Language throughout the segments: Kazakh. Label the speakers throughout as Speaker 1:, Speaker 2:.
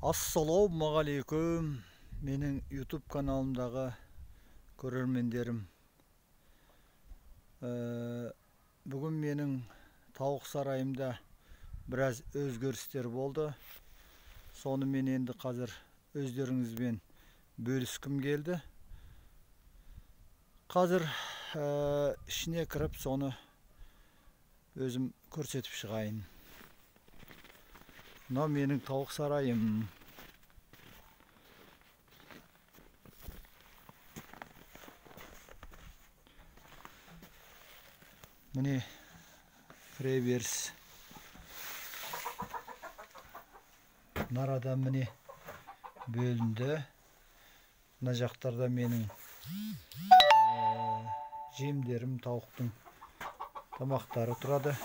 Speaker 1: Assalamualaikum, mening YouTube kanalımdağı көрермендерім. Бүгін менің тауық сарайымда біраз өзгерістер болды. Соны мен енді қазір өздеріңізбен бөліскім келді. Қазір ішіне кіріп соны өзім көрсетіп шығайын. Мына менің тауық сарайым. Міне кіреберіс. Нарада міне бөлінді. Мына жақтарда менің жемдерім, тауықтың тамақтары тұрады.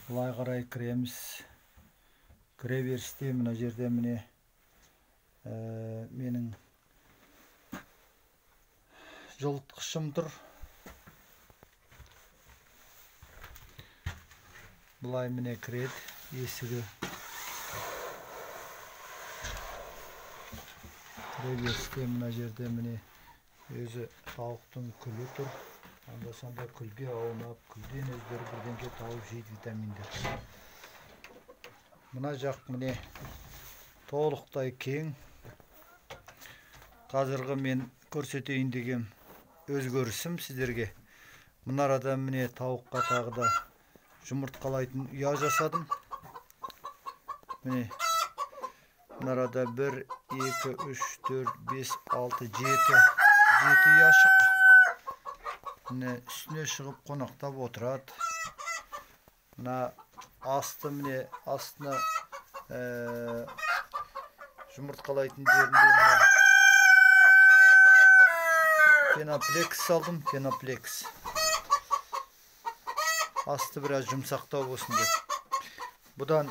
Speaker 1: Бұлай қарай кіреміз. Кіреберісте мына жерде міне менің жылытқышым тұр. Бұлай міне кіреді есігі. Кіреберісте мына жерде міне өзі тауықтың күлі тұр. Анда-санда күлге аунап, күлден өздері бірдеңке тауып жейді витаминдер. Мына жақ міне толықтай кең. Қазіргі мен көрсетейін деген өзгерісім сіздерге. Мына арада міне тауыққа тағы да жұмыртқалайтын ұя жасадым. Міне мына арада 1, 2, 3, 4, 5, 6, 7 ұя шық. Міне үстіне шығып қонақтап отырады. Мына асты міне астына жұмыртқалайтын жерінде пеноплекс салдым, пеноплекс. Асты біраз жұмсақтау болсын деп. Бұдан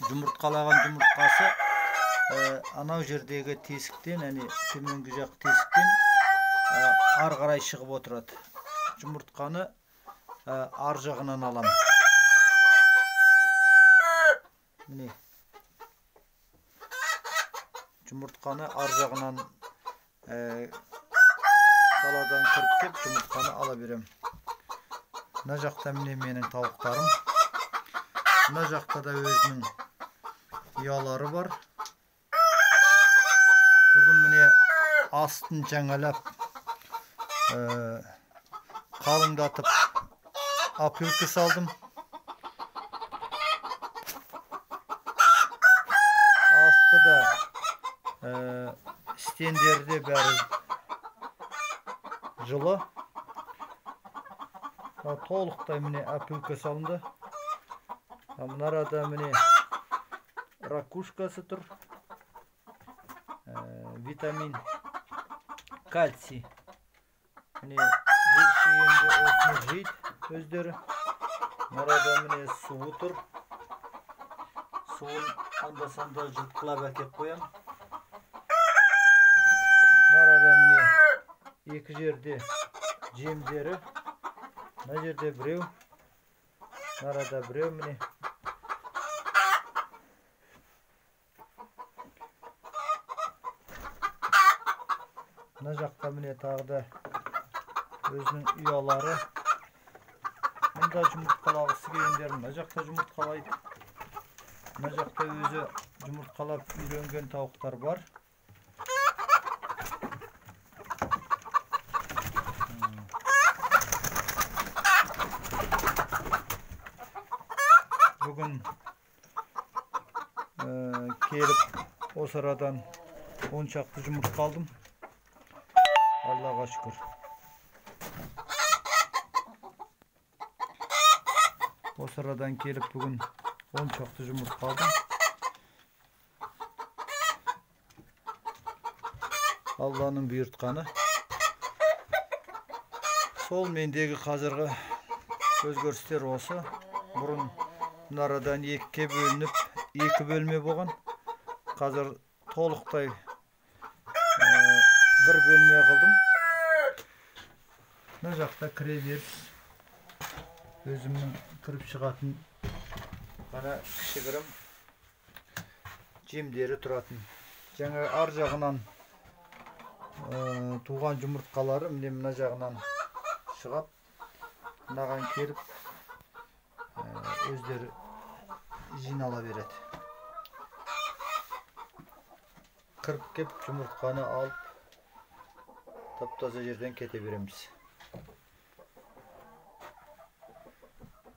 Speaker 1: жұмыртқалаған жұмыртқасы анау жердегі тесіктен, әне төменгі жақ тесіктен ар қарай шығып отырады. Жұмыртқаны ар жағынан алам. Міне. Жұмыртқаны ар жағынан саладан кіріп кеп, жұмыртқаны ала берем. Мына жақта міне менің тауықтарым. Мына жақта да өзінің ұялары бар. Бүгін міне астын жаңалап қалыңдатып опилка салдым. Асты да стендерде бәрі жылы. Толықтай міне опилка салынды. Мына арада міне ракушкасы тұр. Витамин, кальций. Міне жегенде осыны жейді өздері. Мына арада міне суы тұр. Суын анда-санда жұтқылап әкеп қоям. Мына арада міне екі жерде жемдері. Мына жерде біреу. Мына арада біреу міне. Мына жақта міне тағы да өзінің ұялары. Мұнда жұмыртқалағысы келгендер мына жақта жұмыртқалайды. Мына жақта өзі жұмыртқалап үйренген тауықтар бар. Бүгін келіп осы арадан 10 шақты жұмыртқа алдым. Allah'a şükür. O sıradan gelip bugün 10 çaktı жұмыртқа aldım. Allah'ın buyurtqаны. Сол mendегі қазіргі өзгерістер осы. Бұрын нарадан 2-ке бөлініп, 2 бөлме болған. Қазір толықтай bir bölmeye kıldım. Ne жақта кіреберіс. Özümün kırıp çıkartın bana kişigirим jemderi turatın. Жаңа ар жағынан туған жұмыртқалары мына жағынан шығып, мынаған келіп өздері жинала береді. Кіріп кеп жұмыртқаны алып тап-таза жерден кете береміз.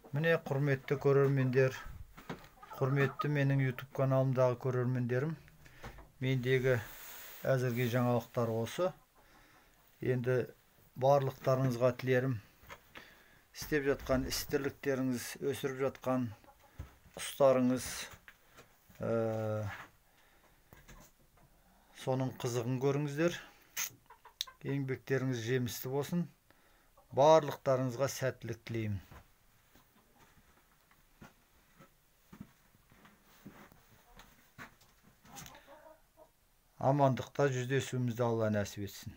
Speaker 1: Міне құрметті көрермендер, құрметті менің YouTube каналымдағы көрермендерім, мендегі әзірге жаңалықтар осы. Енді барлықтарыңызға тілерім, істеп жатқан істерліктеріңіз, өсіріп жатқан құстарыңыз соның қызығын көріңіздер. Еңбектеріңіз жемісті болсын. Барлықтарыңызға сәттілік тілеймін. Амандықта жүздесуімізді Алла нәсіп етсін.